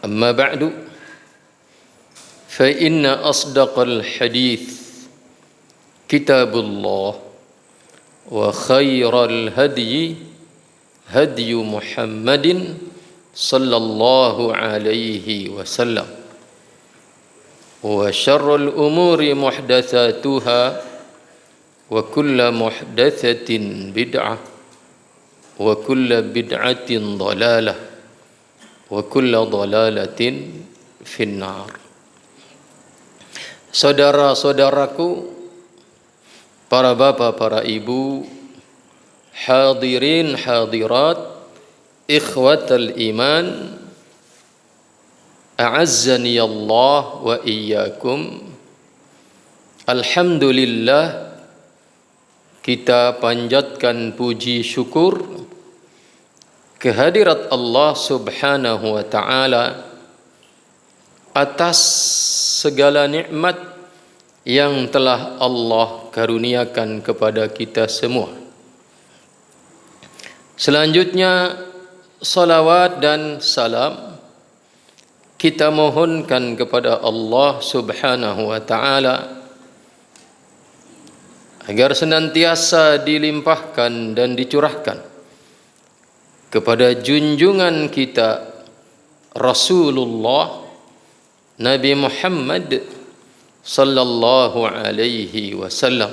أما بعد فإن أصدق الحديث كتاب الله وخير الهدي هدي محمد صلى الله عليه وسلم وشر الأمور محدثاتها وكل محدثة بدعة وكل بدعة ضلالة وكل ضلالة في النار. Saudara-saudaraku, para bapak, para ibu, hadirin hadirat, ikhwatal iman, a'azzani Allah wa iyyakum. Alhamdulillah, kita panjatkan puji syukur kehadirat Allah Subhanahu wa taala atas segala nikmat yang telah Allah karuniakan kepada kita semua. Selanjutnya salawat dan salam kita mohonkan kepada Allah Subhanahu wa taala agar senantiasa dilimpahkan dan dicurahkan kepada junjungan kita Rasulullah Nabi Muhammad sallallahu alaihi wasallam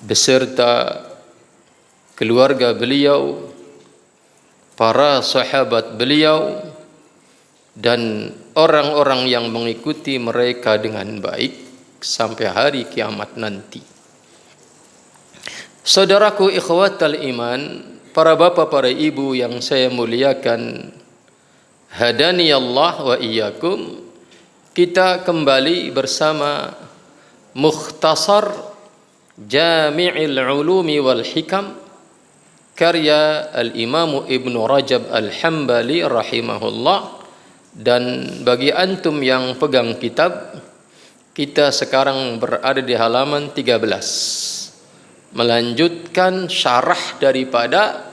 beserta keluarga beliau, para sahabat beliau, dan orang-orang yang mengikuti mereka dengan baik sampai hari kiamat nanti. Saudaraku ikhwatal iman, para bapak, para ibu yang saya muliakan, hadani Allah wa iyyakum. Kita kembali bersama Mukhtasar Jami'il Ulumi wal Hikam karya Al-Imam Ibn Rajab Al-Hambali rahimahullah. Dan bagi antum yang pegang kitab, kita sekarang berada di halaman 13, melanjutkan syarah daripada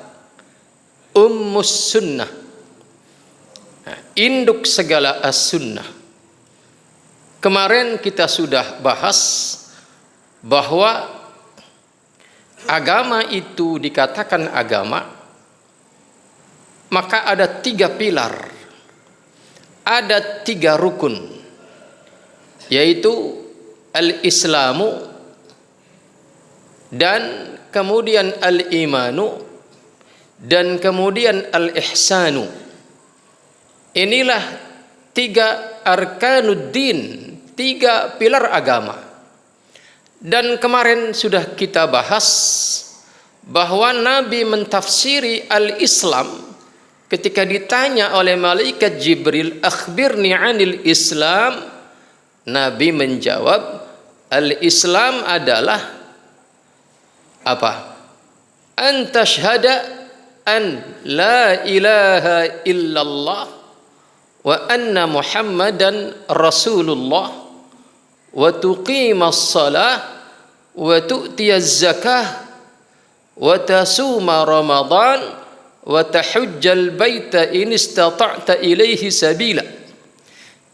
Ummus Sunnah, induk segala as-sunnah. Kemarin kita sudah bahas bahwa agama itu dikatakan agama, maka ada 3 pilar, ada 3 rukun, yaitu al-islamu, dan kemudian al-imanu, dan kemudian al-ihsanu. Inilah 3 arkanuddin, 3 pilar agama. Dan kemarin sudah kita bahas bahwa Nabi mentafsiri al-Islam ketika ditanya oleh malaikat Jibril, akhbirni anil Islam. Nabi menjawab, al-Islam adalah apa? An tashhada an la ilaha illallah wa anna Muhammadan Rasulullah wa tuqimas salah wa tu'tiyaz zakah wa tasuma Ramadan wa tahujjal baita in istata'ta ilaihi sabila.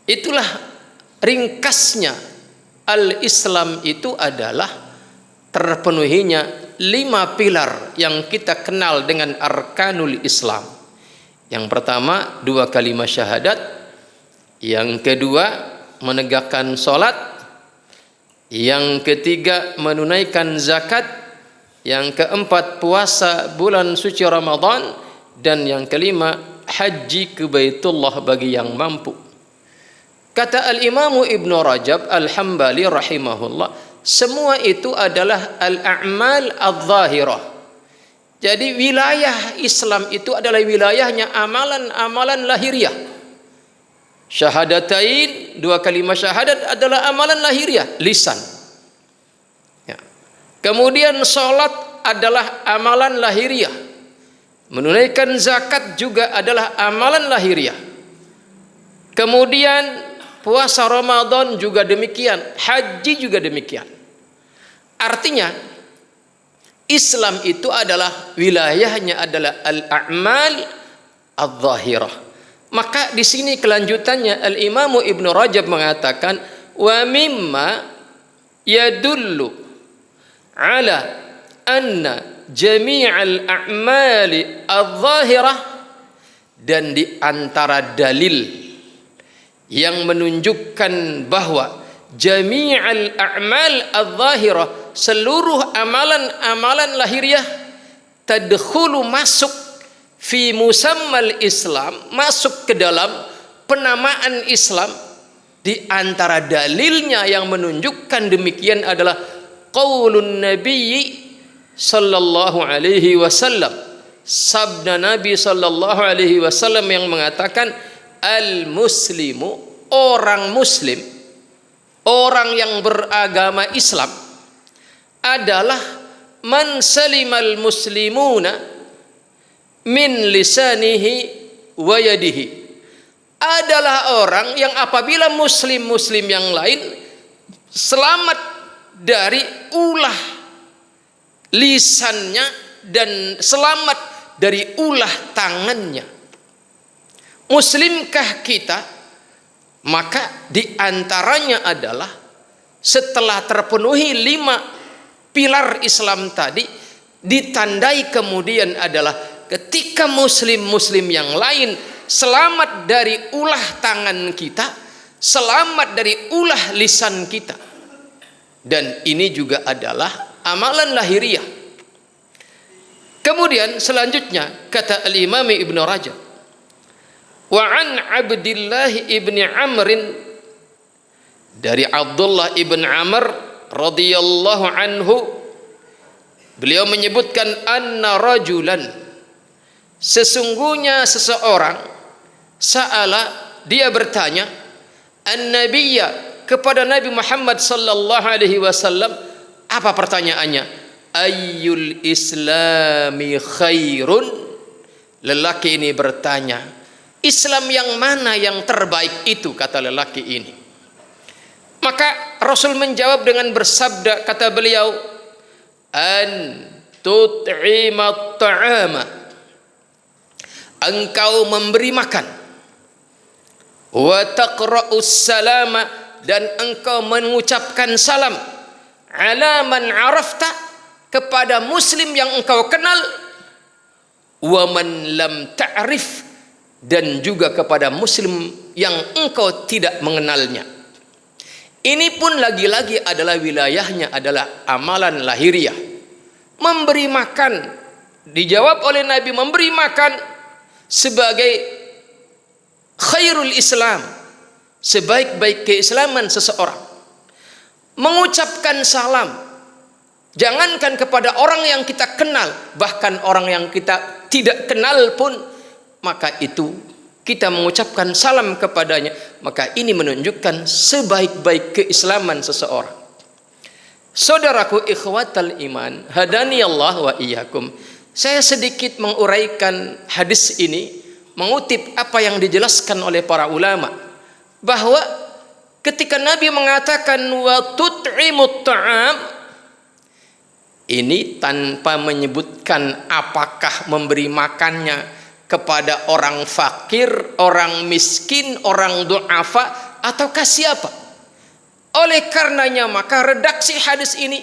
Itulah ringkasnya al-Islam. Itu adalah terpenuhinya 5 pilar yang kita kenal dengan arkanul Islam. Yang pertama 2 kalimat syahadat, yang kedua menegakkan salat, yang ketiga menunaikan zakat, yang keempat puasa bulan suci Ramadan, dan yang kelima haji ke Baitullah bagi yang mampu. Kata al-Imam Ibn Rajab Al-Hambali rahimahullah, semua itu adalah al-a'mal adh-dhahirah. Jadi wilayah Islam itu adalah wilayahnya amalan-amalan lahiriah. Syahadatain, 2 kalimat syahadat adalah amalan lahiriah, lisan. Ya. Kemudian salat adalah amalan lahiriah. Menunaikan zakat juga adalah amalan lahiriah. Kemudian puasa Ramadan juga demikian, haji juga demikian. Artinya Islam itu adalah wilayahnya adalah al-a'mal adh-dhahirah. Maka di sini kelanjutannya Al-Imam Ibnu Rajab mengatakan wa mimma yadullu ala anna jami'al a'mali adh-dhahirah, dan di antara dalil yang menunjukkan bahwa jami'al a'mal adh-dhahirah, seluruh amalan-amalan lahiriah, tadkhulu, masuk, fi musammal Islam, masuk ke dalam penamaan Islam. Di antara dalilnya yang menunjukkan demikian adalah qaulun nabiyyi sallallahu alaihi wasallam, sabda Nabi sallallahu alaihi wasallam yang mengatakan al muslimu, orang muslim, orang yang beragama Islam adalah man salimal muslimuna min lisanihi wa yadihi, adalah orang yang apabila muslim-muslim yang lain selamat dari ulah lisannya dan selamat dari ulah tangannya. Muslimkah kita? Maka diantaranya adalah setelah terpenuhi 5 pilar Islam tadi, ditandai kemudian adalah ketika muslim-muslim yang lain selamat dari ulah tangan kita, selamat dari ulah lisan kita. Dan ini juga adalah amalan lahiriah. Kemudian selanjutnya kata Al-Imam Ibnu Rajab, wa an Abdullah ibn Amr, dari Abdullah ibn Amr radhiyallahu anhu, beliau menyebutkan anna rajulan, sesungguhnya seseorang, sa'ala, dia bertanya, an-nabiyya, kepada Nabi Muhammad sallallahu alaihi wasallam. Apa pertanyaannya? Ayyul islami khairun? Lelaki ini bertanya, Islam yang mana yang terbaik itu, kata lelaki ini. Maka Rasul menjawab dengan bersabda, kata beliau, an tut'imat ta'ama, engkau memberi makan, wa taqra'us salama, dan engkau mengucapkan salam, ala man arafta, kepada muslim yang engkau kenal, wa man lam ta'rif, dan juga kepada muslim yang engkau tidak mengenalnya. Ini pun lagi-lagi adalah wilayahnya adalah amalan lahiriah. Memberi makan, dijawab oleh Nabi, memberi makan sebagai khairul Islam, sebaik-baik keislaman seseorang. Mengucapkan salam, jangankan kepada orang yang kita kenal, bahkan orang yang kita tidak kenal pun, maka itu kita mengucapkan salam kepadanya, maka ini menunjukkan sebaik-baik keislaman seseorang. Saudaraku ikhwatal iman, hadani Allah wa iyyakum. Saya sedikit menguraikan hadis ini, mengutip apa yang dijelaskan oleh para ulama, bahwa ketika Nabi mengatakan wa tut'imut ta'am, ini tanpa menyebutkan apakah memberi makannya kepada orang fakir, orang miskin, orang du'afa, ataukah siapa. Oleh karenanya maka redaksi hadis ini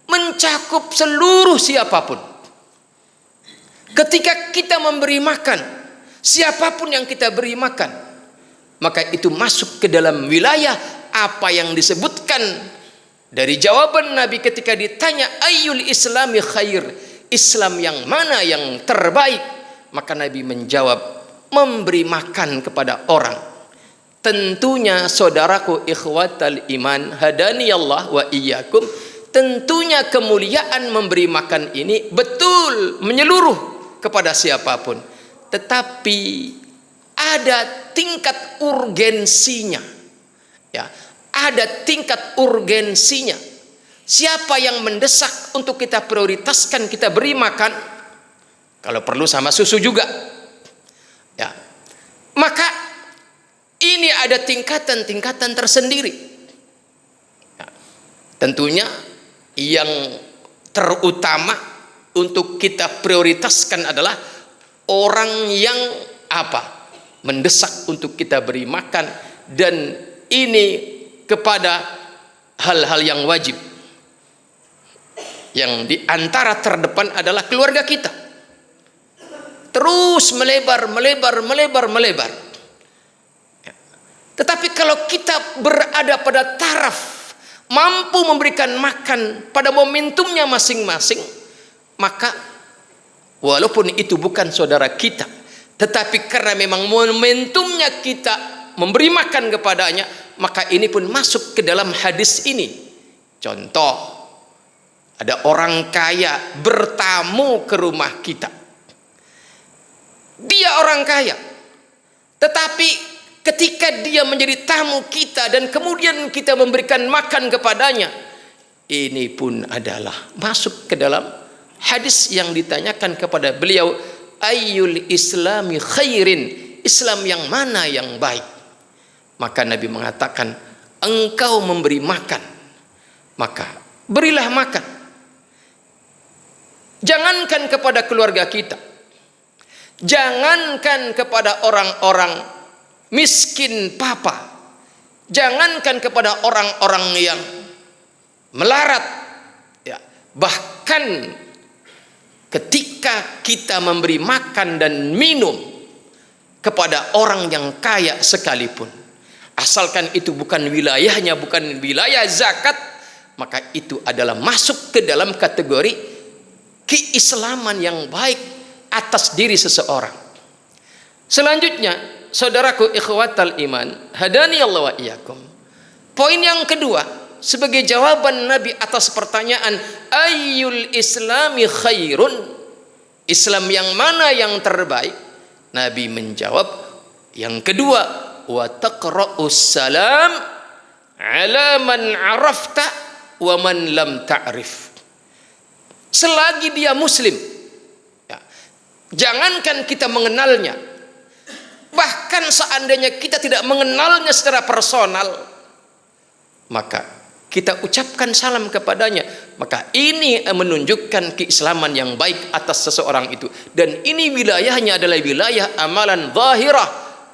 mencakup seluruh siapapun. Ketika kita memberi makan, siapapun yang kita beri makan, maka itu masuk ke dalam wilayah apa yang disebutkan dari jawaban Nabi ketika ditanya ayyul islami khair, Islam yang mana yang terbaik. Maka Nabi menjawab, memberi makan kepada orang. Tentunya saudaraku ikhwatal iman, hadani Allah wa iyyakum, tentunya kemuliaan memberi makan ini betul menyeluruh kepada siapapun. Tetapi ada tingkat urgensinya. Ya, ada tingkat urgensinya. Siapa yang mendesak untuk kita prioritaskan kita beri makan? Kalau perlu sama susu juga. Ya. Maka ini ada tingkatan-tingkatan tersendiri. Ya. Tentunya yang terutama untuk kita prioritaskan adalah orang yang apa? mendesak untuk kita beri makan, dan ini kepada hal-hal yang wajib. Yang di antara terdepan adalah keluarga kita. Terus melebar. Tetapi kalau kita berada pada taraf mampu memberikan makan pada momentumnya masing-masing, maka walaupun itu bukan saudara kita, tetapi karena memang momentumnya kita memberi makan kepadanya, maka ini pun masuk ke dalam hadis ini. Contoh, ada orang kaya bertamu ke rumah kita. Dia orang kaya, tetapi ketika dia menjadi tamu kita dan kemudian kita memberikan makan kepadanya, ini pun adalah masuk ke dalam hadis yang ditanyakan kepada beliau, ayyul islami khairin, Islam yang mana yang baik? Maka Nabi mengatakan, engkau memberi makan, maka berilah makan. Jangankan kepada keluarga kita, jangankan kepada orang-orang miskin papa, jangankan kepada orang-orang yang melarat, ya, bahkan ketika kita memberi makan dan minum kepada orang yang kaya sekalipun, asalkan itu bukan wilayahnya, bukan wilayah zakat, maka itu adalah masuk ke dalam kategori keislaman yang baik atas diri seseorang. Selanjutnya, saudaraku ikhwatal iman, hadani Allah wa iyyakum. Poin yang kedua, sebagai jawaban Nabi atas pertanyaan ayyul islami khairun, Islam yang mana yang terbaik, Nabi menjawab yang kedua, wa taqra'us salam ala man arafta wa man lam ta'rif. Selagi dia muslim, ya, jangankan kita mengenalnya, bahkan seandainya kita tidak mengenalnya secara personal, maka kita ucapkan salam kepadanya, maka ini menunjukkan keislaman yang baik atas seseorang itu. Dan ini wilayahnya adalah wilayah amalan zahirah,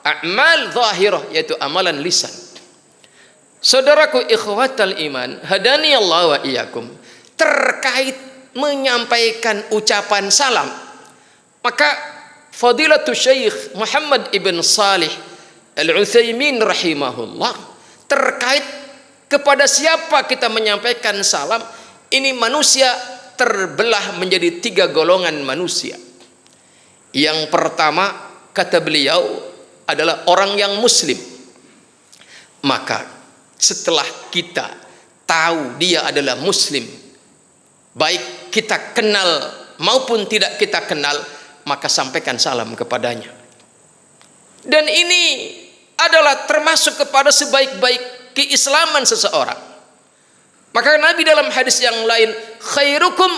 amal zahirah, yaitu amalan lisan. Saudaraku ikhwatal iman, hadani Allah wa iyyakum, terkait menyampaikan ucapan salam, maka Fadilatul Syekh Muhammad ibn Salih Al-Utsaimin rahimahullah, terkait kepada siapa kita menyampaikan salam, ini manusia terbelah menjadi 3 golongan manusia. Yang pertama, kata beliau, adalah orang yang muslim. Maka setelah kita tahu dia adalah muslim, baik kita kenal maupun tidak kita kenal, maka sampaikan salam kepadanya. Dan ini adalah termasuk kepada sebaik-baik keislaman seseorang. Maka Nabi dalam hadis yang lain, khairukum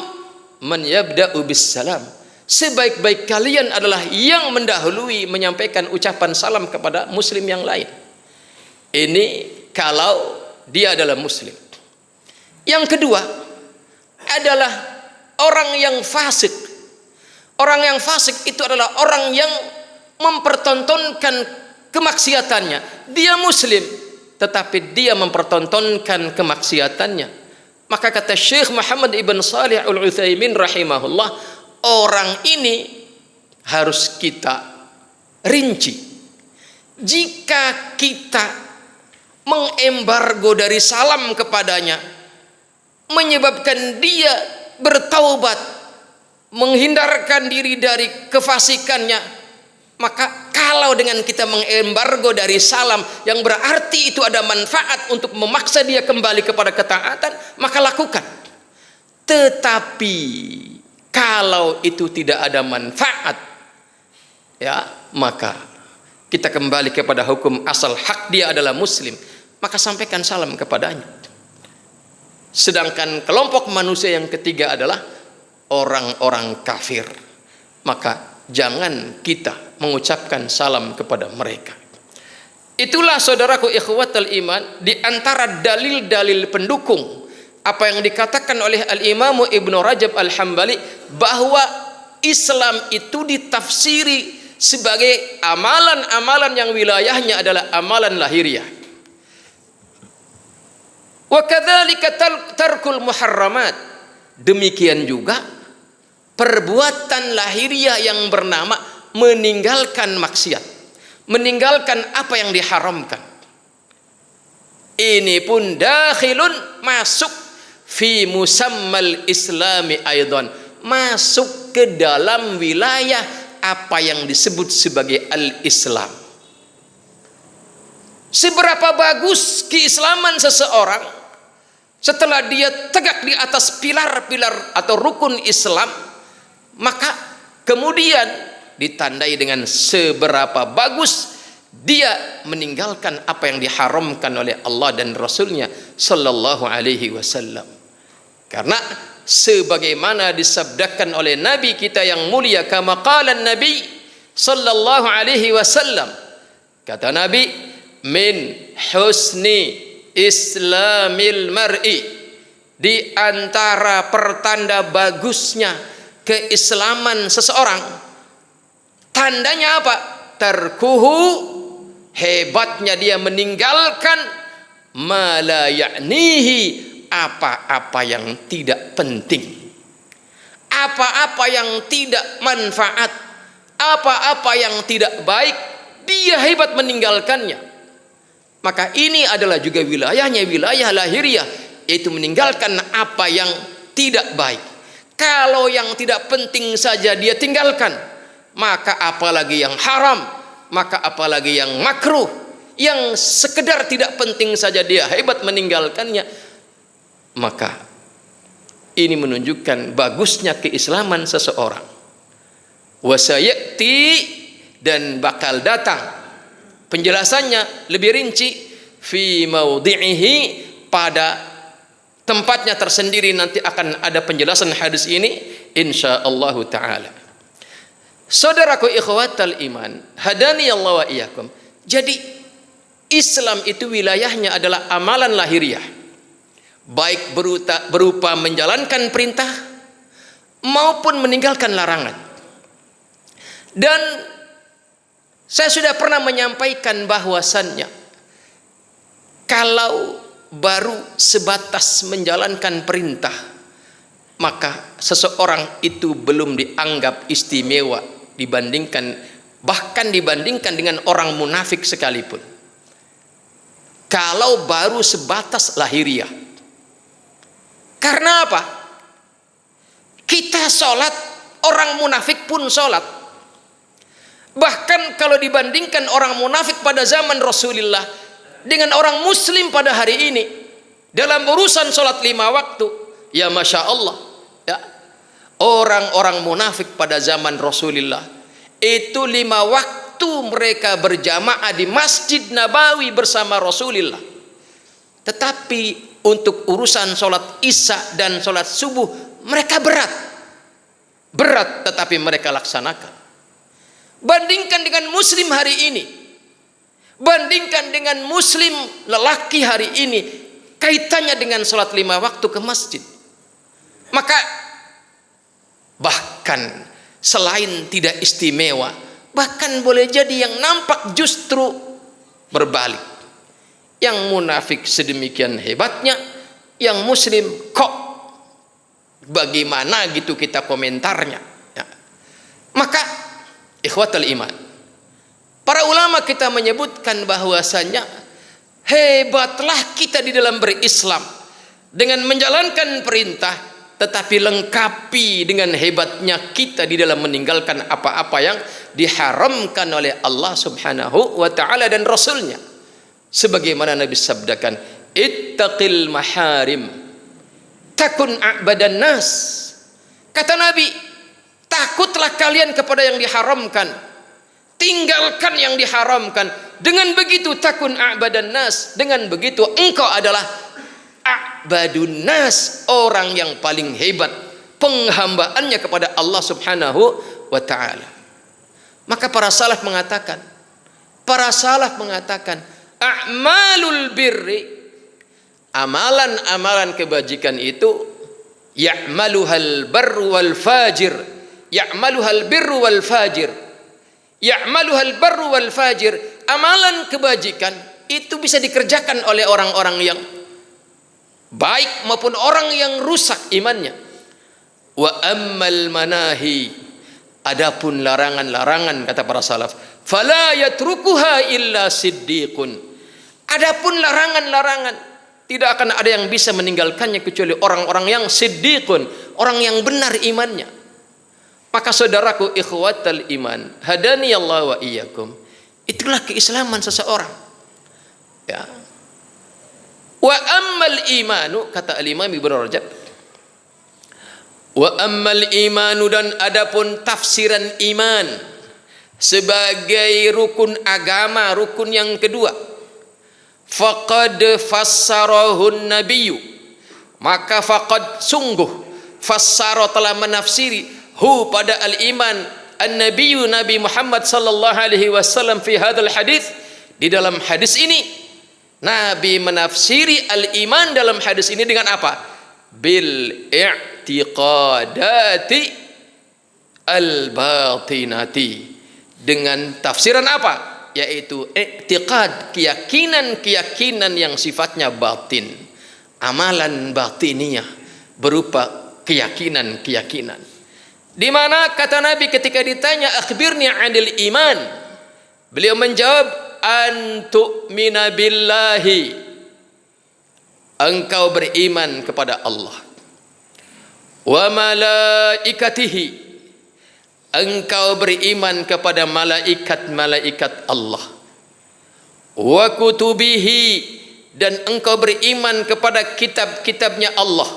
man yabda'u bis salam, sebaik-baik kalian adalah yang mendahului menyampaikan ucapan salam kepada muslim yang lain. Ini kalau dia adalah muslim. Yang kedua adalah orang yang fasik. Orang yang fasik itu adalah orang yang mempertontonkan kemaksiatannya. Dia muslim, tetapi dia mempertontonkan kemaksiatannya. Maka kata Syekh Muhammad ibn Salih Al-Utsaimin rahimahullah, orang ini harus kita rinci. Jika kita mengembargo dari salam kepadanya, menyebabkan dia bertaubat, menghindarkan diri dari kefasikannya, maka kalau dengan kita mengembargo dari salam yang berarti itu ada manfaat untuk memaksa dia kembali kepada ketaatan, maka lakukan. Tetapi kalau itu tidak ada manfaat, ya, maka kita kembali kepada hukum asal, hak dia adalah muslim, maka sampaikan salam kepadanya. Sedangkan kelompok manusia yang ketiga adalah orang-orang kafir, maka jangan kita mengucapkan salam kepada mereka. Itulah saudaraku ikhwatal iman, di antara dalil-dalil pendukung apa yang dikatakan oleh Al-Imam Ibnu Rajab Al-Hambali, bahwa Islam itu ditafsiri sebagai amalan-amalan yang wilayahnya adalah amalan lahiriah. Wa kadzalika tarkul muharramat. Demikian juga perbuatan lahiriah yang bernama meninggalkan maksiat, meninggalkan apa yang diharamkan. Ini pun dakhilun, masuk fi musammal islami aidan, masuk ke dalam wilayah apa yang disebut sebagai al-Islam. Seberapa bagus keislaman seseorang setelah dia tegak di atas pilar-pilar atau rukun Islam, maka kemudian ditandai dengan seberapa bagus dia meninggalkan apa yang diharamkan oleh Allah dan Rasulnya sallallahu alaihi wasallam. Karena sebagaimana disabdakan oleh Nabi kita yang mulia, kama qala Nabi sallallahu alaihi wasallam, kata Nabi, min husni islamil mar'i, di antara pertanda bagusnya keislaman seseorang, tandanya apa? Tarkuhu, hebatnya dia meninggalkan ma la ya'nihi, apa-apa yang tidak penting, apa-apa yang tidak manfaat, apa-apa yang tidak baik, dia hebat meninggalkannya. Maka ini adalah juga wilayahnya, wilayah lahiriah, yaitu meninggalkan apa yang tidak baik. Kalau yang tidak penting saja dia tinggalkan, maka apalagi yang haram, maka apalagi yang makruh, yang sekedar tidak penting saja dia hebat meninggalkannya. Maka ini menunjukkan bagusnya keislaman seseorang. Wasayati, dan bakal datang penjelasannya lebih rinci fi maudhi'ihi, pada tempatnya tersendiri nanti akan ada penjelasan hadis ini insyaallah taala. Saudaraku ikhwatal iman, hadani Allah wa iyyakum. Jadi Islam itu wilayahnya adalah amalan lahiriah, baik berupa menjalankan perintah maupun meninggalkan larangan. Dan saya sudah pernah menyampaikan bahwasannya kalau baru sebatas menjalankan perintah, maka seseorang itu belum dianggap istimewa bahkan dibandingkan dengan orang munafik sekalipun. Kalau baru sebatas lahiriah. Karena apa? Kita sholat, orang munafik pun sholat. Bahkan kalau dibandingkan orang munafik pada zaman Rasulullah dengan orang muslim pada hari ini dalam urusan sholat 5 waktu, ya Masya Allah ya, orang-orang munafik pada zaman Rasulullah itu 5 waktu mereka berjamaah di Masjid Nabawi bersama Rasulullah. Tetapi untuk urusan sholat isya dan sholat subuh mereka berat tetapi mereka laksanakan. Bandingkan dengan muslim hari ini, bandingkan dengan muslim lelaki hari ini, kaitannya dengan sholat 5 waktu ke masjid. Maka bahkan selain tidak istimewa, bahkan boleh jadi yang nampak justru berbalik. Yang munafik sedemikian hebatnya, yang muslim kok bagaimana gitu kita komentarnya ya. Maka ikhwatal iman, para ulama kita menyebutkan bahwasanya hebatlah kita di dalam berislam dengan menjalankan perintah, tetapi lengkapi dengan hebatnya kita di dalam meninggalkan apa-apa yang diharamkan oleh Allah subhanahu wa ta'ala dan Rasulnya. Sebagaimana Nabi sabdakan, ittaqil maharim takun a'badan nas. Kata Nabi, takutlah kalian kepada yang diharamkan, tinggalkan yang diharamkan. Dengan begitu takun a'badan nas, dengan begitu engkau adalah a'badun nas, orang yang paling hebat penghambaannya kepada Allah subhanahu wa ta'ala. Maka para salaf mengatakan a'malul birri, amalan-amalan kebajikan itu ya'maluhal barru wal fajir, ya'maluhal birru wal fajir, Ya'maluhal barru wal fajir. Amalan kebajikan itu bisa dikerjakan oleh orang-orang yang baik maupun orang yang rusak imannya. Wa ammal manahi, adapun larangan-larangan kata para salaf, fala yatrukuha illa siddiqun. Adapun larangan-larangan tidak akan ada yang bisa meninggalkannya kecuali orang-orang yang siddiqun, orang yang benar imannya. Maka saudaraku ikhwatal iman, hadani Allah wa iyyakum, itulah keislaman seseorang. Ya. Wa ammal imanu, kata al-Imam Ibnu Rajab, wa ammal imanu, dan adapun tafsiran iman sebagai rukun agama, rukun yang kedua, faqad fassarahun nabiyyu, maka faqad sungguh fassara telah menafsiri hu pada al-iman an-nabiyyu Nabi Muhammad sallallahu alaihi wasallam fi hadzal hadis, di dalam hadis ini Nabi menafsiri al-iman dalam hadis ini dengan apa? Bil i'tiqadati al-batinati, dengan tafsiran apa? Yaitu i'tiqad, keyakinan-keyakinan yang sifatnya batin, amalan batiniyah berupa keyakinan-keyakinan. Di mana kata Nabi ketika ditanya akhbirni 'anil iman, beliau menjawab antu'mina billahi, engkau beriman kepada Allah, wa malaikatihi, engkau beriman kepada malaikat-malaikat Allah, wa kutubihi, dan engkau beriman kepada kitab-kitabnya Allah,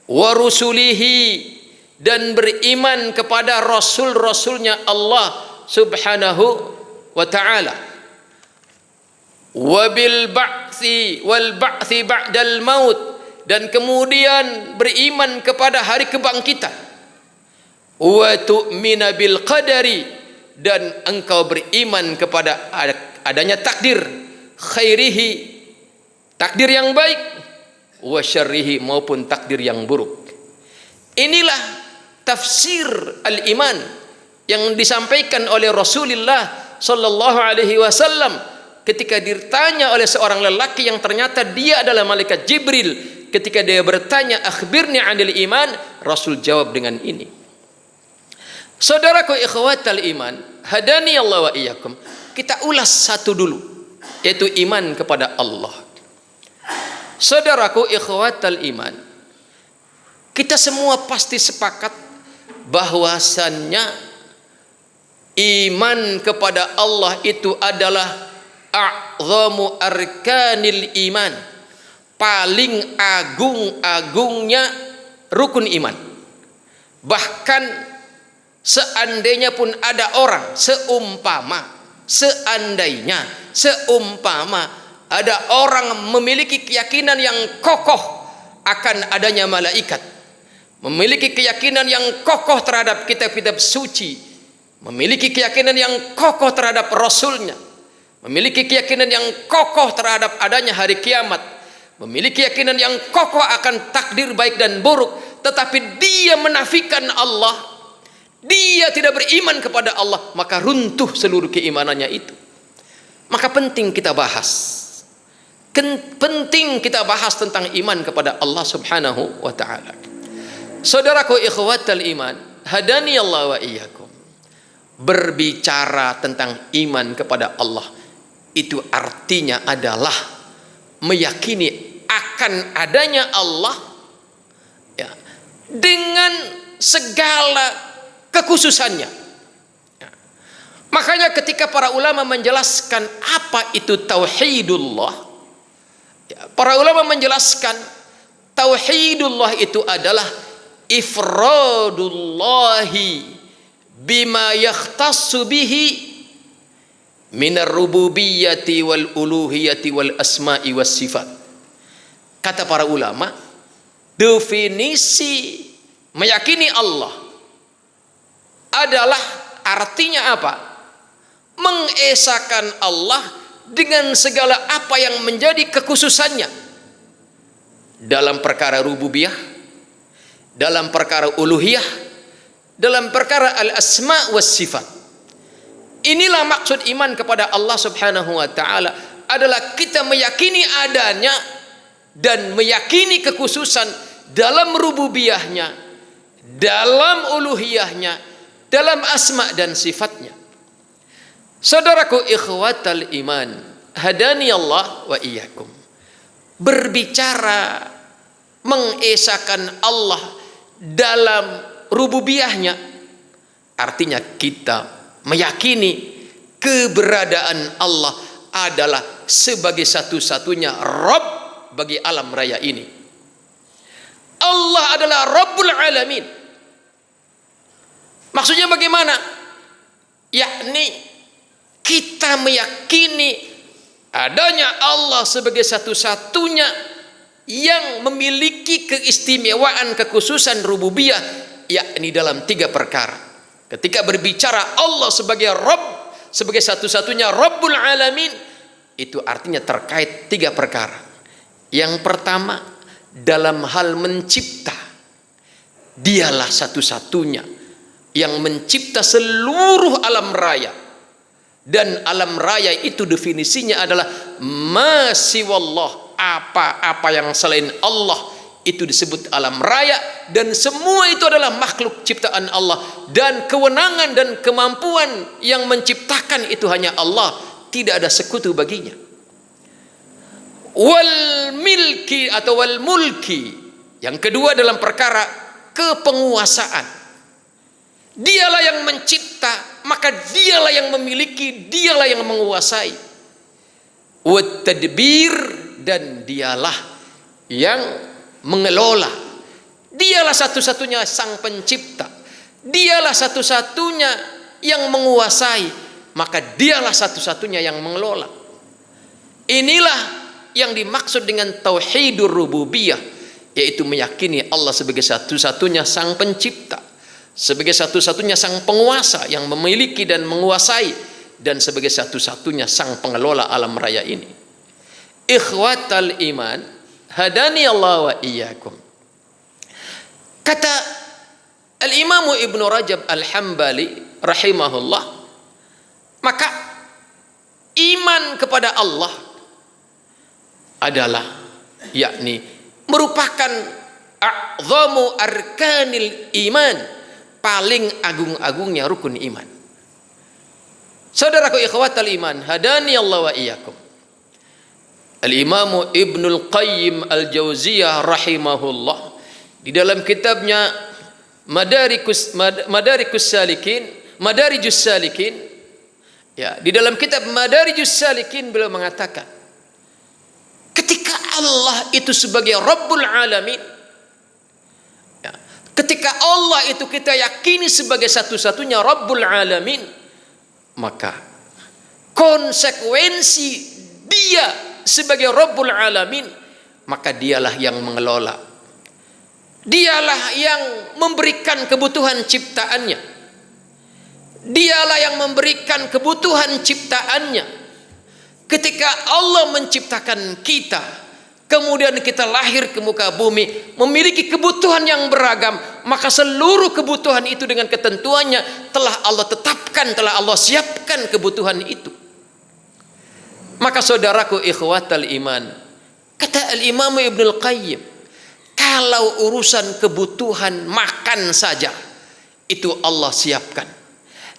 wa rusulihi, dan beriman kepada rasul-rasulnya Allah subhanahu wa ta'ala, wa bil ba'thi wal ba'thi ba'dal maut, dan kemudian beriman kepada hari kebangkitan, wa tu'mina bil qadari, dan engkau beriman kepada adanya takdir, khairihi, takdir yang baik, wa syarrihi, maupun takdir yang buruk. Inilah tafsir al-iman yang disampaikan oleh Rasulullah sallallahu alaihi wasallam ketika ditanya oleh seorang lelaki yang ternyata dia adalah malaikat Jibril. Ketika dia bertanya akhbirni 'anil iman, Rasul jawab dengan ini. Saudaraku ikhwatal iman, hadani Allah wa iyyakum, kita ulas satu dulu, yaitu iman kepada Allah. Saudaraku ikhwatal iman, kita semua pasti sepakat bahwasannya iman kepada Allah itu adalah a'zamu arkanil iman, paling agung-agungnya rukun iman. Bahkan seandainya pun ada orang, seandainya ada orang memiliki keyakinan yang kokoh akan adanya malaikat, memiliki keyakinan yang kokoh terhadap kitab-kitab suci, memiliki keyakinan yang kokoh terhadap Rasulnya, memiliki keyakinan yang kokoh terhadap adanya hari kiamat, memiliki keyakinan yang kokoh akan takdir baik dan buruk, tetapi dia menafikan Allah, dia tidak beriman kepada Allah, maka runtuh seluruh keimanannya itu. Maka penting kita bahas tentang iman kepada Allah subhanahu wa ta'ala. Saudaraku ikhwatal iman, hadani Allah wa iyyakum, berbicara tentang iman kepada Allah itu artinya adalah meyakini akan adanya Allah, ya, dengan segala kekhususannya. Ya. Makanya ketika para ulama menjelaskan apa itu tauhidullah, ya, para ulama menjelaskan tauhidullah itu adalah ifradullahi bima yakhtassu bihi minar rububiyyati wal uluhiyyati wal asma'i was sifat. Kata para ulama, definisi meyakini Allah adalah artinya apa? Mengesakan Allah dengan segala apa yang menjadi kekhususannya dalam perkara rububiyah, dalam perkara uluhiyah, dalam perkara al-asma' was sifat. Inilah maksud iman kepada Allah Subhanahu wa taala, adalah kita meyakini adanya dan meyakini kekhususan dalam rububiyahnya, dalam uluhiyahnya, dalam asma dan sifatnya. Saudaraku ikhwatal iman, hadani Allah wa iyyakum. Berbicara mengesahkan Allah dalam rububiyahnya, artinya kita meyakini keberadaan Allah adalah sebagai satu-satunya Rabb bagi alam raya ini. Allah adalah Rabbul Alamin. Maksudnya bagaimana? Yakni kita meyakini adanya Allah sebagai satu-satunya yang memiliki keistimewaan, kekhususan rububiyah, yakni dalam 3 perkara. Ketika berbicara Allah sebagai Rabb, sebagai satu-satunya Rabbul Alamin, itu artinya terkait 3 perkara. Yang pertama, dalam hal mencipta, dialah satu-satunya yang mencipta seluruh alam raya. Dan alam raya itu definisinya adalah ma siwallah, apa-apa yang selain Allah itu disebut alam raya, dan semua itu adalah makhluk ciptaan Allah, dan kewenangan dan kemampuan yang menciptakan itu hanya Allah, tidak ada sekutu baginya. Wal milki atau wal mulki, yang kedua dalam perkara kepenguasaan, dialah yang mencipta, maka dialah yang memiliki, dialah yang menguasai. Wat tadbir, dan dialah yang mengelola. Dialah satu-satunya sang pencipta, dialah satu-satunya yang menguasai, maka dialah satu-satunya yang mengelola. Inilah yang dimaksud dengan tauhidur rububiyah, yaitu meyakini Allah sebagai satu-satunya sang pencipta, sebagai satu-satunya sang penguasa yang memiliki dan menguasai, dan sebagai satu-satunya sang pengelola alam raya ini. Ikhwatal iman, hadani Allah wa iyyakum. Kata Al-Imam Ibnu Rajab Al-Hambali rahimahullah, maka iman kepada Allah adalah yakni merupakan a'zamu arkanil iman, paling agung-agungnya rukun iman. Saudaraku ikhwatal iman, hadani Allah wa iyyakum. Al-Imam Ibnul Qayyim Al-Jauziyah rahimahullah di dalam kitabnya Madarijus Salikin, ya, di dalam kitab Madarijus Salikin beliau mengatakan, ketika Allah itu sebagai Rabbul Alamin, ya, ketika Allah itu kita yakini sebagai satu-satunya Rabbul Alamin, maka konsekuensi dia sebagai Rabbul Alamin, maka dialah yang mengelola, dialah yang memberikan kebutuhan ciptaannya, dialah yang memberikan kebutuhan ciptaannya. Ketika Allah menciptakan kita, kemudian kita lahir ke muka bumi, memiliki kebutuhan yang beragam, maka seluruh kebutuhan itu dengan ketentuannya telah Allah tetapkan, telah Allah siapkan kebutuhan itu. Maka saudaraku ikhwatal iman, kata Al-Imam Ibnul Qayyim, kalau urusan kebutuhan makan saja itu Allah siapkan,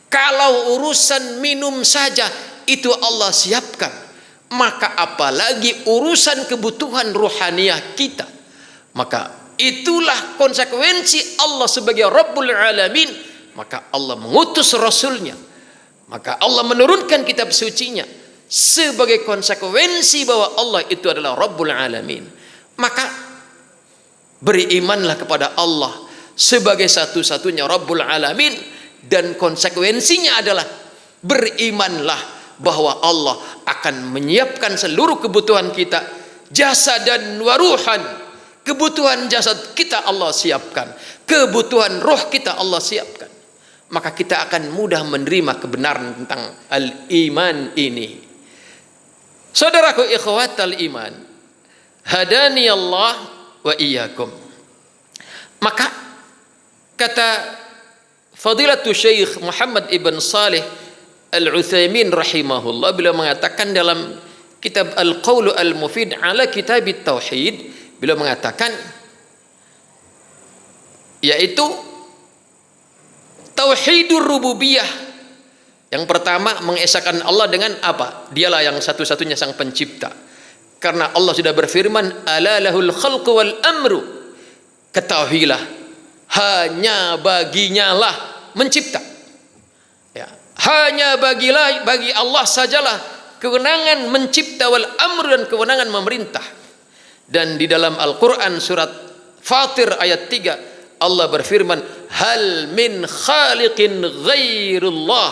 kalau urusan minum saja itu Allah siapkan, maka apalagi urusan kebutuhan ruhaniyah kita. Maka itulah konsekuensi Allah sebagai Rabbul Alamin. Maka Allah mengutus Rasulnya, maka Allah menurunkan kitab sucinya sebagai konsekuensi bahwa Allah itu adalah Rabbul Alamin. Maka berimanlah kepada Allah sebagai satu-satunya Rabbul Alamin, dan konsekuensinya adalah berimanlah bahwa Allah akan menyiapkan seluruh kebutuhan kita, jasadan wa ruhan. Kebutuhan jasad kita Allah siapkan, kebutuhan roh kita Allah siapkan. Maka kita akan mudah menerima kebenaran tentang al-iman ini. Saudaraku ikhwatal iman, hadani Allah wa iyyakum. Maka kata Fadilatul Syekh Muhammad ibn Salih Al-Utsaimin rahimahullah beliau mengatakan dalam kitab Al-Qaulu Al-Mufid ala Kitabit Tauhid, beliau mengatakan yaitu tauhidur rububiyah. Yang pertama mengesahkan Allah dengan apa? Dialah yang satu-satunya sang pencipta. Karena Allah sudah berfirman, ala lahul khalqu wal amru. Ketahuilah, hanya baginya lah mencipta. Ya, hanya bagi Allah sajalah kewenangan mencipta wal amru, dan kewenangan memerintah. Dan di dalam Al-Quran surat Fatir ayat 3 Allah berfirman, hal min khaliqin ghairullah,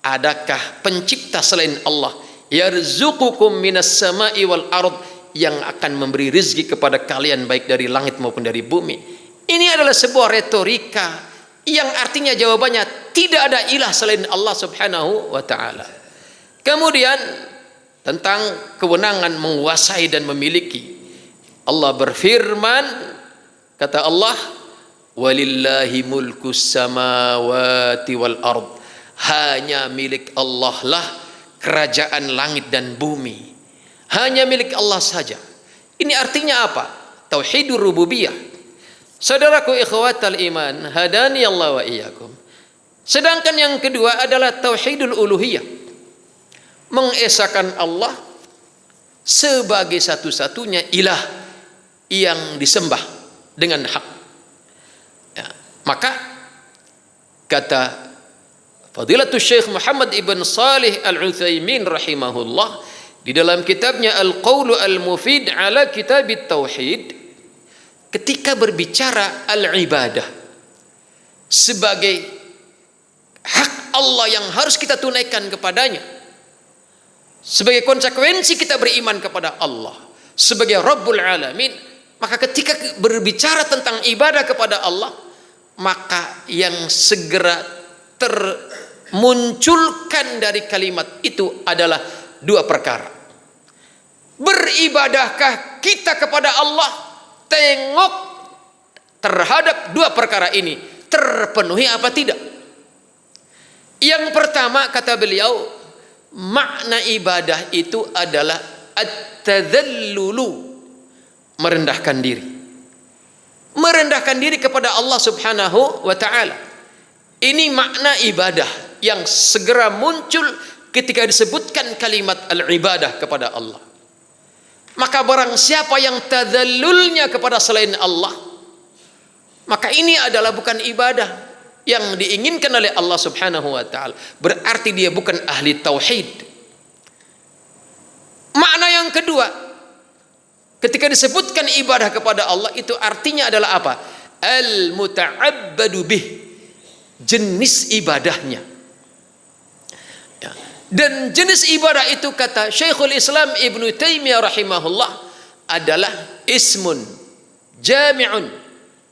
adakah pencipta selain Allah, yarzuqukum minas sama'i wal ard, yang akan memberi rizki kepada kalian baik dari langit maupun dari bumi. Ini adalah sebuah retorika yang artinya jawabannya tidak ada ilah selain Allah subhanahu wa ta'ala. Kemudian tentang kewenangan menguasai dan memiliki, Allah berfirman, kata Allah, walillahi mulkus samawati wal ard, hanya milik Allah lah kerajaan langit dan bumi, hanya milik Allah saja. Ini artinya apa? Tauhidur rububiyah. Saudaraku ikhwatal iman, hadani Allah wa iyyakum. Sedangkan yang kedua adalah tauhidul uluhiyah, mengesahkan Allah sebagai satu-satunya ilah yang disembah dengan hak. Ya, maka kata Fadilatul Syekh Muhammad ibn Salih Al-Utsaimin rahimahullah di dalam kitabnya Al-Qaulu Al-Mufid ala Kitabit Tauhid, ketika berbicara al-ibadah sebagai hak Allah yang harus kita tunaikan kepadanya, sebagai konsekuensi kita beriman kepada Allah sebagai Rabbul Alamin, maka ketika berbicara tentang ibadah kepada Allah, maka yang segera termunculkan dari kalimat itu adalah dua perkara. Beribadahkah kita kepada Allah? Tengok terhadap dua perkara ini terpenuhi apa tidak. Yang pertama kata beliau, makna ibadah itu adalah at-tadhallulu, merendahkan diri. Merendahkan diri kepada Allah subhanahu wa ta'ala. Ini makna ibadah yang segera muncul ketika disebutkan kalimat al-ibadah kepada Allah. Maka barang siapa yang tadhallulnya kepada selain Allah, maka ini adalah bukan ibadah yang diinginkan oleh Allah subhanahu wa ta'ala. Berarti dia bukan ahli tauhid. Makna yang kedua, ketika disebutkan ibadah kepada Allah, itu artinya adalah apa? Al-muta'abbadu bih, jenis ibadahnya. Ya. Dan jenis ibadah itu kata Syekhul Islam Ibnu Taimiyah rahimahullah adalah ismun jami'un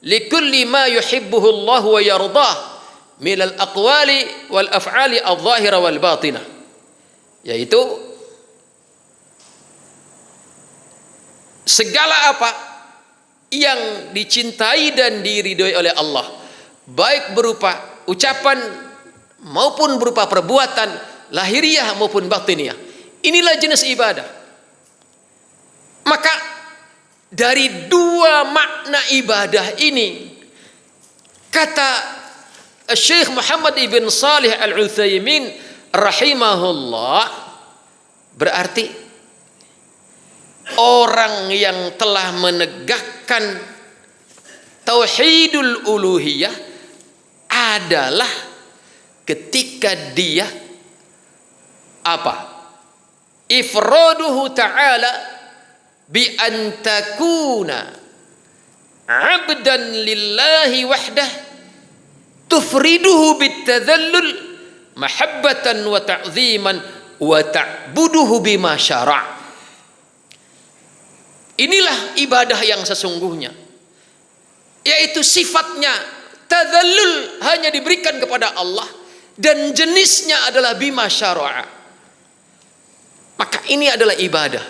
likulli ma yuhibbuhu Allah wa yardah minal aqwali wal af'ali adh-dhahira wal batinah, yaitu segala apa yang dicintai dan diridhoi oleh Allah, baik berupa ucapan maupun berupa perbuatan lahiriah maupun batiniah. Inilah jenis ibadah. Maka dari dua makna ibadah ini, kata Syekh Muhammad ibn Salih Al-Utsaimin rahimahullah, berarti orang yang telah menegakkan tauhidul uluhiyah adalah ketika dia apa? Ifraduhu ta'ala bi an takuna 'abdan lillahi wahdah tufriduhu bitadhallul mahabbatan wa ta'ziman wa ta'buduhu bima syara'. Inilah ibadah yang sesungguhnya, yaitu sifatnya tadhallul hanya diberikan kepada Allah dan jenisnya adalah bima syara'a. Maka ini adalah ibadah.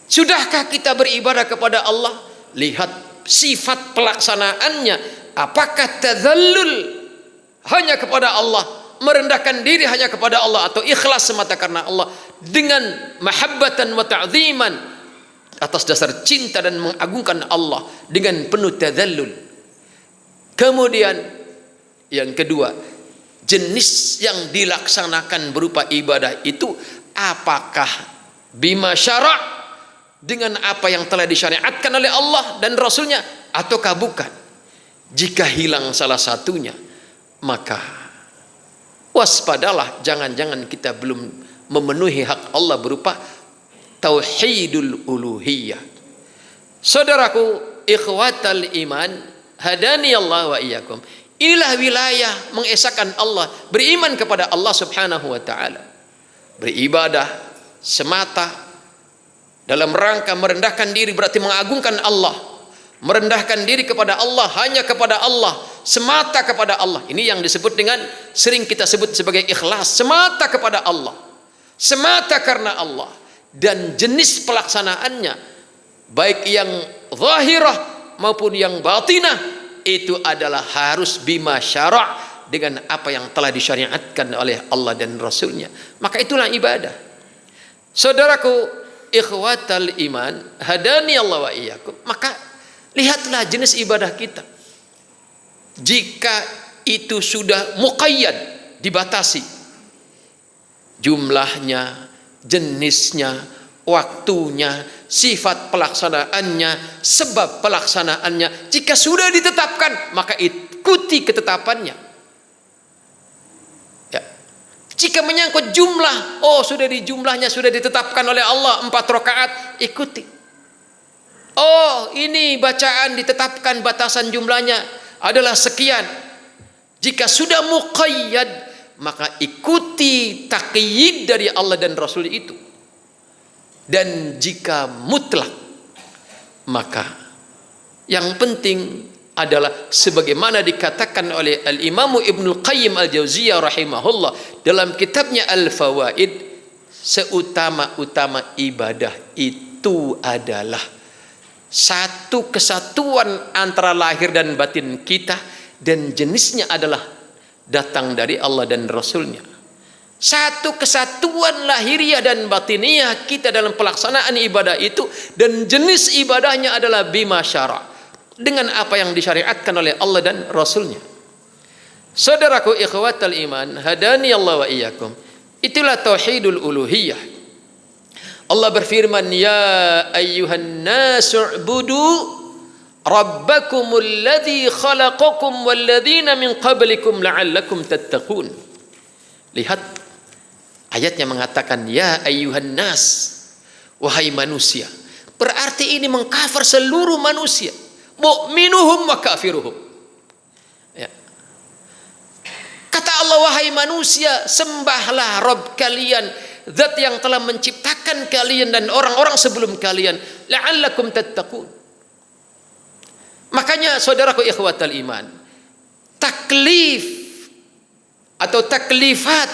Sudahkah kita beribadah kepada Allah? Lihat sifat pelaksanaannya. Apakah tadhallul hanya kepada Allah, merendahkan diri hanya kepada Allah, atau ikhlas semata karena Allah dengan mahabbatan wa ta'ziman, atas dasar cinta dan mengagungkan Allah dengan penuh tadzallul. Kemudian yang kedua, jenis yang dilaksanakan berupa ibadah itu apakah bima syara', dengan apa yang telah disyariatkan oleh Allah dan Rasulnya, ataukah bukan? Jika hilang salah satunya, maka waspadalah, jangan-jangan kita belum memenuhi hak Allah berupa tauhidul uluhiyah. Saudaraku, ikhwatal iman, hadani Allah wa iyyakum. Inilah wilayah mengesahkan Allah, beriman kepada Allah subhanahu wa ta'ala, beribadah semata dalam rangka merendahkan diri, berarti mengagungkan Allah, merendahkan diri kepada Allah, hanya kepada Allah, semata kepada Allah. Ini yang disebut dengan, sering kita sebut sebagai ikhlas, semata kepada Allah, semata karena Allah. Dan jenis pelaksanaannya, baik yang zahirah maupun yang batinah, itu adalah harus bima syara', dengan apa yang telah disyariatkan oleh Allah dan Rasulnya. Maka itulah ibadah. Saudaraku, ikhwatal iman, hadani Allah wa iyyakum. Maka lihatlah jenis ibadah kita. Jika itu sudah muqayyad, dibatasi jumlahnya, jenisnya, waktunya, sifat pelaksanaannya, sebab pelaksanaannya, jika sudah ditetapkan, maka ikuti ketetapannya. Jika menyangkut jumlah, oh sudah di jumlahnya sudah ditetapkan oleh Allah 4 rakaat, ikuti. Oh ini bacaan ditetapkan batasan jumlahnya adalah sekian. Jika sudah muqayyad, maka ikuti taqyid dari Allah dan Rasul itu. Dan jika mutlak, maka yang penting adalah sebagaimana dikatakan oleh Al-Imam Ibnul Qayyim Al-Jauziyah rahimahullah dalam kitabnya Al-Fawaid, seutama-utama ibadah itu adalah satu kesatuan antara lahir dan batin kita, dan jenisnya adalah datang dari Allah dan Rasulnya. Satu kesatuan lahiriah dan batiniah kita dalam pelaksanaan ibadah itu, dan jenis ibadahnya adalah bima syara', dengan apa yang disyariatkan oleh Allah dan Rasulnya. Saudaraku ikhwatal iman, hadani Allah wa iyyakum. Itulah tauhidul uluhiyah. Allah berfirman, ya ayyuhan nasu'budu rabbakumul ladzi khalaqakum walladzina min qablikum la'allakum tattaqun. Lihat ayatnya mengatakan ya ayyuhan nas, wahai manusia. Berarti ini mengcover seluruh manusia, mu'minuhum wa kafiruhum. Ya. Kata Allah, wahai manusia, sembahlah Rabb kalian, zat yang telah menciptakan kalian dan orang-orang sebelum kalian, la'allakum tattaqun. Makanya saudaraku ikhwatal iman, taklif atau taklifat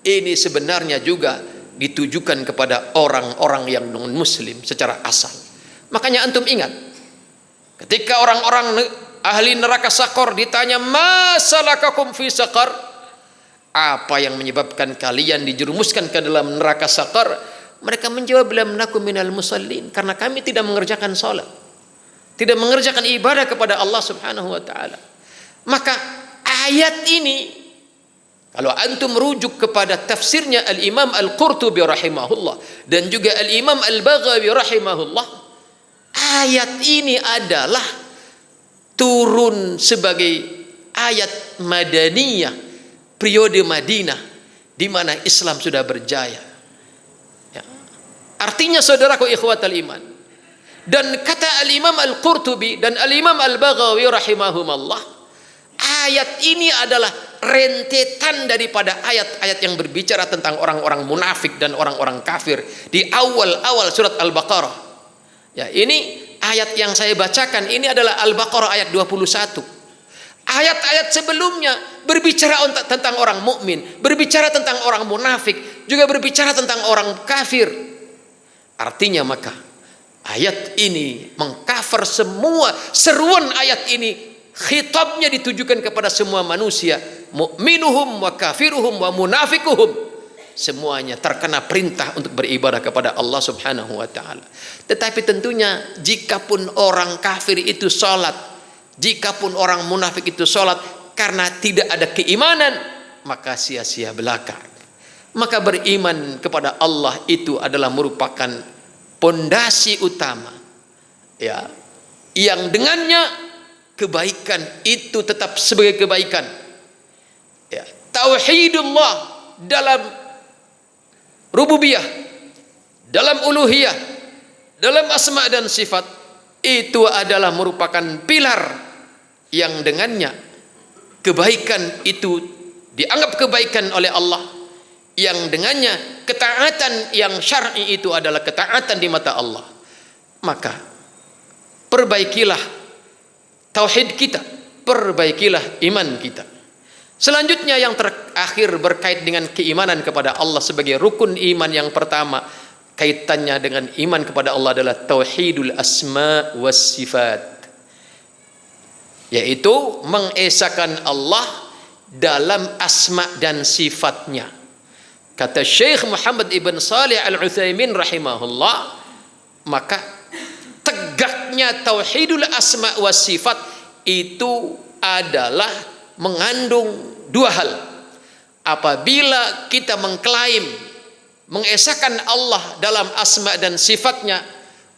ini sebenarnya juga ditujukan kepada orang-orang yang non-muslim secara asal. Makanya antum ingat, ketika orang-orang ahli neraka sakor ditanya, ma salakakum fi sakar, apa yang menyebabkan kalian dijerumuskan ke dalam neraka sakar? Mereka menjawab, lam nakum minal musallin, karena kami tidak mengerjakan salat, tidak mengerjakan ibadah kepada Allah subhanahu wa ta'ala. Maka ayat ini, kalau antum merujuk kepada tafsirnya Al-Imam Al-Qurtubi rahimahullah dan juga Al-Imam Al-Baghawi rahimahullah, ayat ini adalah turun sebagai ayat Madaniyah, periode Madinah, di mana Islam sudah berjaya. Ya. Artinya saudaraku ikhwatal iman, dan kata Al-Imam Al-Qurtubi dan Al-Imam Al-Baghawi rahimahumallah, ayat ini adalah rentetan daripada ayat-ayat yang berbicara tentang orang-orang munafik dan orang-orang kafir di awal-awal surat Al-Baqarah. Ya, ini ayat yang saya bacakan ini adalah Al-Baqarah ayat 21. Ayat-ayat sebelumnya berbicara tentang orang mukmin, berbicara tentang orang munafik, juga berbicara tentang orang kafir. Artinya maka ayat ini mengcover semua, seruan ayat ini khitabnya ditujukan kepada semua manusia, mu'minuhum wa kafiruhum wa munafikuhum, semuanya terkena perintah untuk beribadah kepada Allah Subhanahu wa taala. Tetapi tentunya jikapun orang kafir itu salat, jikapun orang munafik itu salat, karena tidak ada keimanan, maka sia-sia belaka. Maka beriman kepada Allah itu adalah merupakan pondasi utama, ya, yang dengannya kebaikan itu tetap sebagai kebaikan. Ya, tauhidullah dalam rububiyah, dalam uluhiyah, dalam asma dan sifat, itu adalah merupakan pilar yang dengannya kebaikan itu dianggap kebaikan oleh Allah, yang dengannya ketaatan yang syar'i itu adalah ketaatan di mata Allah. Maka perbaikilah tauhid kita, perbaikilah iman kita. Selanjutnya yang terakhir berkait dengan keimanan kepada Allah sebagai rukun iman yang pertama, kaitannya dengan iman kepada Allah adalah tauhidul asma was sifat, yaitu mengesahkan Allah dalam asma dan sifatnya. Kata Syekh Muhammad ibn Salih al-Utsaimin rahimahullah, maka tegaknya tauhidul asma was sifat itu adalah mengandung dua hal. Apabila kita mengklaim mengesahkan Allah dalam asma dan sifatnya,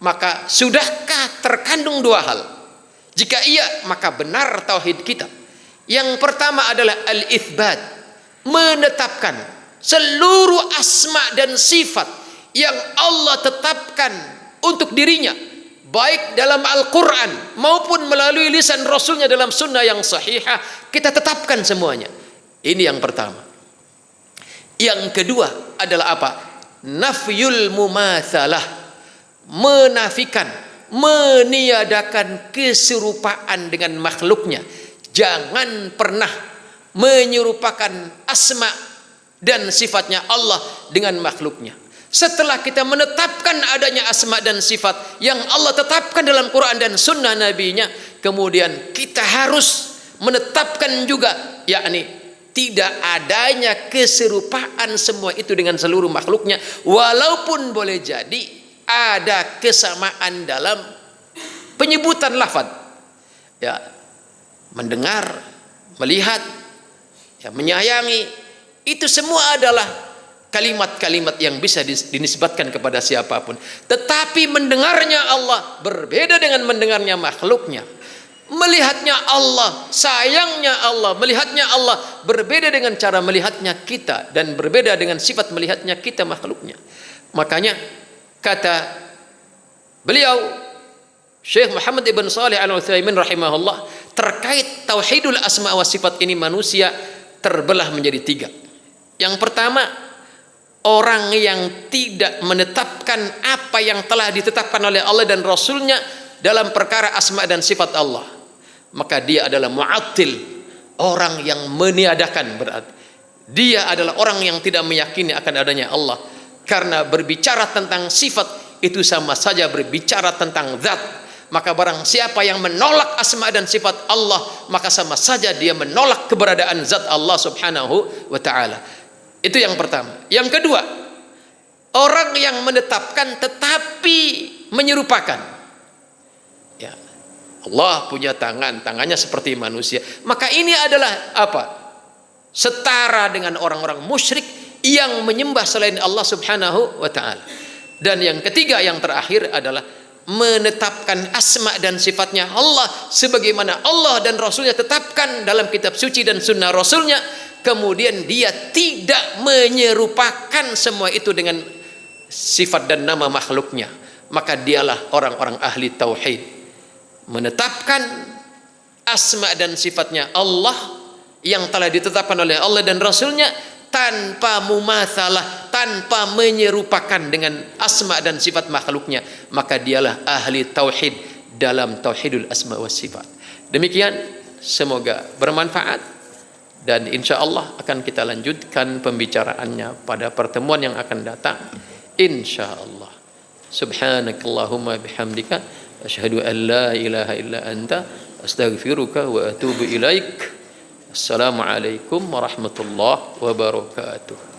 maka sudahkah terkandung dua hal? Jika iya, maka benar tauhid kita. Yang pertama adalah al-itsbat, menetapkan seluruh asma dan sifat yang Allah tetapkan untuk dirinya, baik dalam Al-Quran maupun melalui lisan Rasulnya dalam sunnah yang sahihah, kita tetapkan semuanya. Ini yang pertama. Yang kedua adalah apa? Nafyul mumatsalah, menafikan, meniadakan keserupaan dengan makhluknya. Jangan pernah menyerupakan asma dan sifatnya Allah dengan makhluknya. Setelah kita menetapkan adanya asma dan sifat yang Allah tetapkan dalam Quran dan sunnah Nabi-Nya, kemudian kita harus menetapkan juga, yakni tidak adanya keserupaan semua itu dengan seluruh makhluknya, walaupun boleh jadi ada kesamaan dalam penyebutan lafaz, ya, mendengar, melihat, ya, menyayangi, itu semua adalah kalimat-kalimat yang bisa dinisbatkan kepada siapapun. Tetapi mendengarnya Allah berbeda dengan mendengarnya makhluknya. Melihatnya Allah, sayangnya Allah, melihatnya Allah berbeda dengan cara melihatnya kita, dan berbeda dengan sifat melihatnya kita makhluknya. Makanya kata beliau Syekh Muhammad ibn Salih al-Utsaimin rahimahullah, terkait tauhidul asma wa sifat ini manusia terbelah menjadi tiga. Yang pertama, orang yang tidak menetapkan apa yang telah ditetapkan oleh Allah dan Rasulnya dalam perkara asma dan sifat Allah, maka dia adalah mu'attil, orang yang meniadakan. Berarti dia adalah orang yang tidak meyakini akan adanya Allah, karena berbicara tentang sifat itu sama saja berbicara tentang zat. Maka barang siapa yang menolak asma dan sifat Allah, maka sama saja dia menolak keberadaan zat Allah subhanahu wa ta'ala. Itu yang pertama. Yang kedua, orang yang menetapkan tetapi menyerupakan. Ya, Allah punya tangan, tangannya seperti manusia. Maka ini adalah apa? Setara dengan orang-orang musyrik yang menyembah selain Allah subhanahu wa ta'ala. Dan yang ketiga, yang terakhir adalah menetapkan asma dan sifatnya Allah sebagaimana Allah dan Rasulnya tetapkan dalam kitab suci dan sunnah Rasulnya. Kemudian dia tidak menyerupakan semua itu dengan sifat dan nama makhluknya, maka dialah orang-orang ahli tauhid. Menetapkan asma dan sifatnya Allah yang telah ditetapkan oleh Allah dan Rasulnya tanpa mumatsalah, tanpa menyerupakan dengan asma dan sifat makhluknya, maka dialah ahli tauhid dalam tauhidul asma wa sifat. Demikian, semoga bermanfaat. Dan insya Allah akan kita lanjutkan pembicaraannya pada pertemuan yang akan datang, insya Allah. Subhanakallahumma bihamdika asyhadu an la ilaha illa anta astaghfiruka wa atubu ilaik. Assalamualaikum warahmatullahi wabarakatuh.